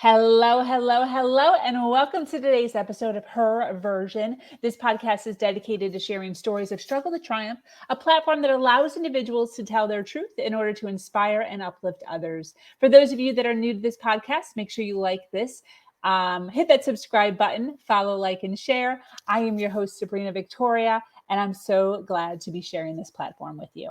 Hello, hello, hello, and welcome to today's episode of Her Version. This podcast is dedicated to sharing stories of struggle to triumph, a platform that allows individuals to tell their truth in order to inspire and uplift others. For those of you that are new to this podcast, make sure you like this. Hit that subscribe button, follow, like, and share. I am your host, Sabrina Victoria, and I'm so glad to be sharing this platform with you.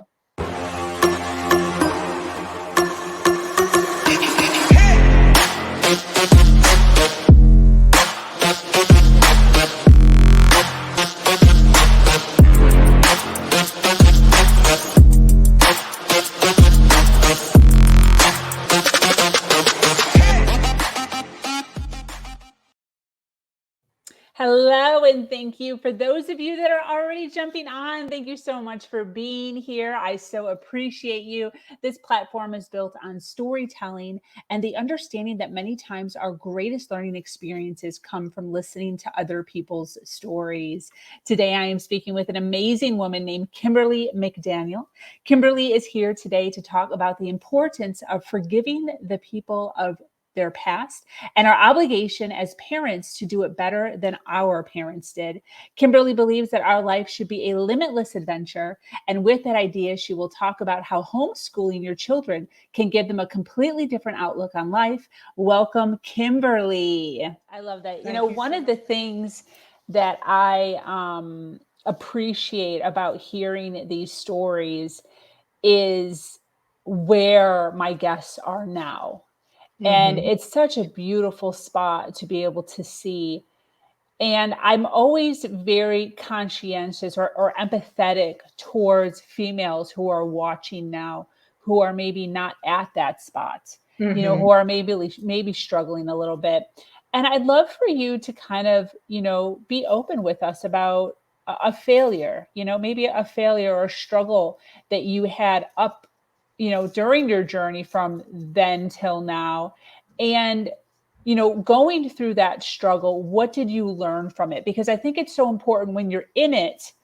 Hello, and thank you. For those of you that are already jumping on, thank you so much for being here. I so appreciate you. This platform is built on storytelling and the understanding that many times our greatest learning experiences come from listening to other people's stories. Today, I am speaking with an amazing woman named Kimberley McDaniel. Kimberley is here today to talk about the importance of forgiving the people of their past and our obligation as parents to do it better than our parents did. Kimberley believes that our life should be a limitless adventure. And with that idea, she will talk about how homeschooling your children can give them a completely different outlook on life. Welcome, Kimberley. I love that. One of the things that I appreciate about hearing these stories is where my guests are now. And it's such a beautiful spot to be able to see. And I'm always very conscientious or empathetic towards females who are watching now, who are maybe not at that spot, who are maybe struggling a little bit. And I'd love for you to kind of, be open with us about a failure, maybe a failure or struggle that you had up during your journey from then till now. And, going through that struggle, what did you learn from it? Because I think it's so important when you're in it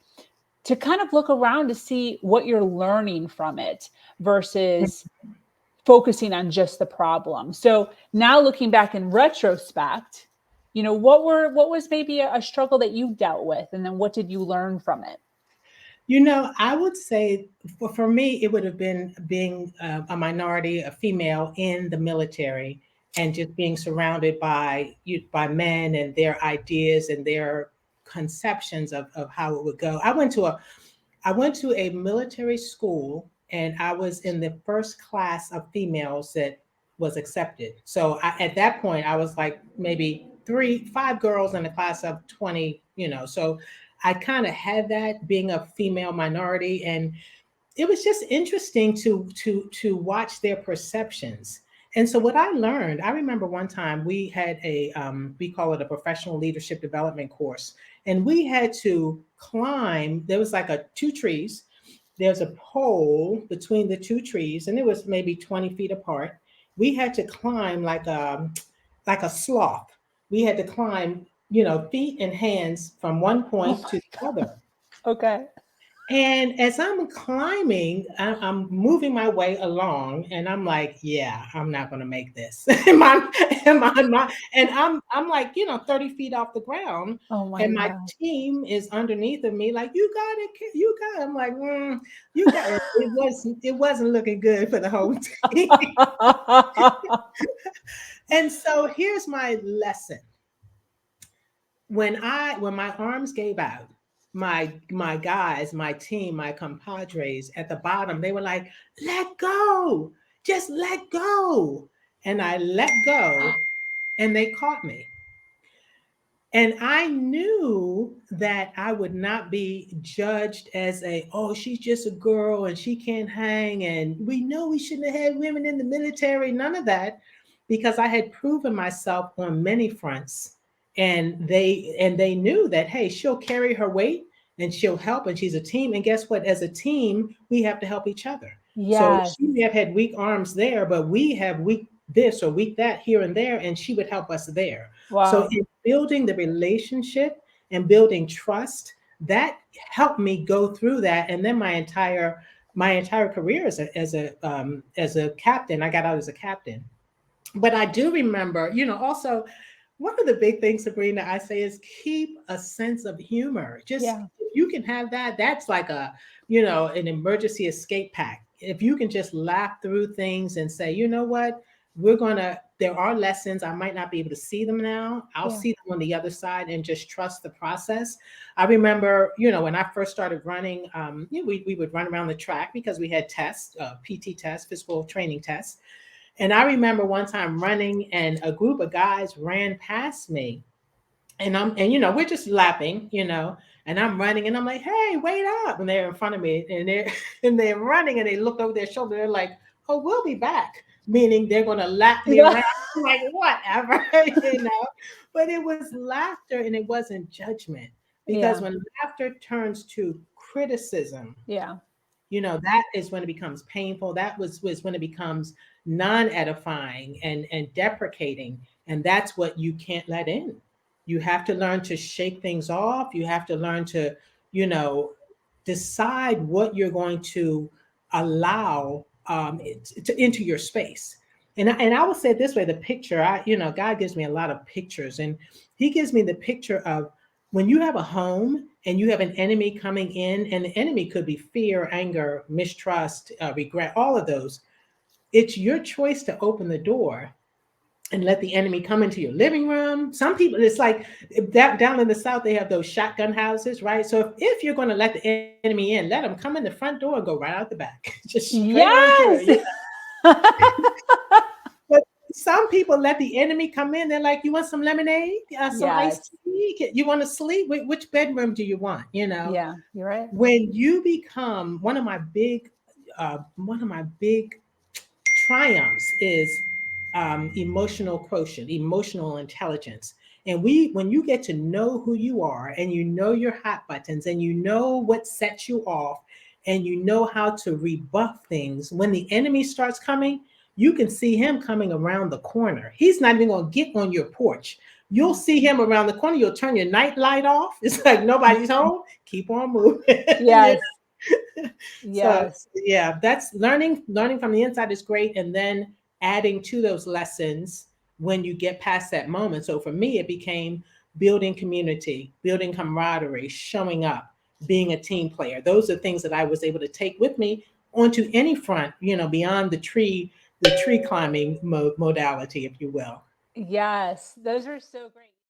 to kind of look around to see what you're learning from it versus focusing on just the problem. So now looking back in retrospect, what was maybe a struggle that you dealt with? And then what did you learn from it? I would say for me, it would have been being a minority, a female in the military, and just being surrounded by men and their ideas and their conceptions of how it would go. I went to a military school, and I was in the first class of females that was accepted. So at that point, I was like maybe 5 girls in a class of 20. So I kind of had that being a female minority, and it was just interesting to watch their perceptions. And so what I learned, I remember one time we had we call it a professional leadership development course, and we had to climb. There was like 2 trees. There's a pole between the 2 trees, and it was maybe 20 feet apart. We had to climb like a sloth. We had to climb feet and hands from one point to the other. Okay. And as I'm climbing, I'm moving my way along, and I'm like, yeah, I'm not going to make this. am I not? And I'm like, 30 feet off the ground. Oh my And my God. team is underneath of me, like, you got it, you got it. I'm like, you got it. It wasn't looking good for the whole team. And so here's my lesson. When my arms gave out, my guys, my team, my compadres at the bottom, they were like, let go, just let go. And I let go, and they caught me. And I knew that I would not be judged as she's just a girl and she can't hang. And we know we shouldn't have had women in the military, none of that, because I had proven myself on many fronts. And they knew that, hey, she'll carry her weight and she'll help, and she's a team. And guess what? As a team, we have to help each other. Yes. So she may have had weak arms there, but we have weak this or weak that here and there, and she would help us there. Wow. So in building the relationship and building trust, that helped me go through that. And then my entire career as a captain, I got out as a captain. But I do remember, also one of the big things, Sabrina, I say is keep a sense of humor. Just Yeah. if you can have that, that's like an emergency escape pack. If you can just laugh through things and say, you know what, there are lessons. I might not be able to see them now. I'll Yeah. see them on the other side and just trust the process. I remember, when I first started running, we would run around the track because we had tests, PT tests, physical training tests. And I remember one time running and a group of guys ran past me and we're just lapping, and I'm running and I'm like, hey, wait up. And they're in front of me and they're and they're running and they look over their shoulder. They're like, oh, we'll be back. Meaning they're gonna lap me Yeah. around. I'm like, whatever, But it was laughter and it wasn't judgment. Because Yeah. when laughter turns to criticism, Yeah. that is when it becomes painful. That was when it becomes non-edifying and deprecating. And that's what you can't let in. You have to learn to shake things off. You have to learn to, you know, decide what you're going to allow into your space. And I would say it this way: the picture. God gives me a lot of pictures, and He gives me the picture of when you have a home and you have an enemy coming in, and the enemy could be fear, anger, mistrust, regret, all of those. It's your choice to open the door and let the enemy come into your living room. Some people, it's like that down in the South, they have those shotgun houses, right? So if you're going to let the enemy in, let them come in the front door and go right out the back, just straight on through. Yes. But some people let the enemy come in. They're like, you want some lemonade, some iced Yes. tea? You want to sleep? Which bedroom do you want? Yeah. You're right. When you become one of my big triumphs is emotional quotient, emotional intelligence. And when you get to know who you are and you know your hot buttons and you know what sets you off and you know how to rebuff things, when the enemy starts coming, you can see him coming around the corner. He's not even going to get on your porch. You'll Yeah. see him around the corner. You'll turn your night light off. It's like nobody's home. Keep on moving. Yes. So Yes. yeah, that's learning from the inside is great, and then adding to those lessons when you get past that moment. So for me, it became building community, building camaraderie, showing up, being a team player. Those are things that I was able to take with me onto any front, beyond the tree climbing modality, if you will. Yes. Those are so great.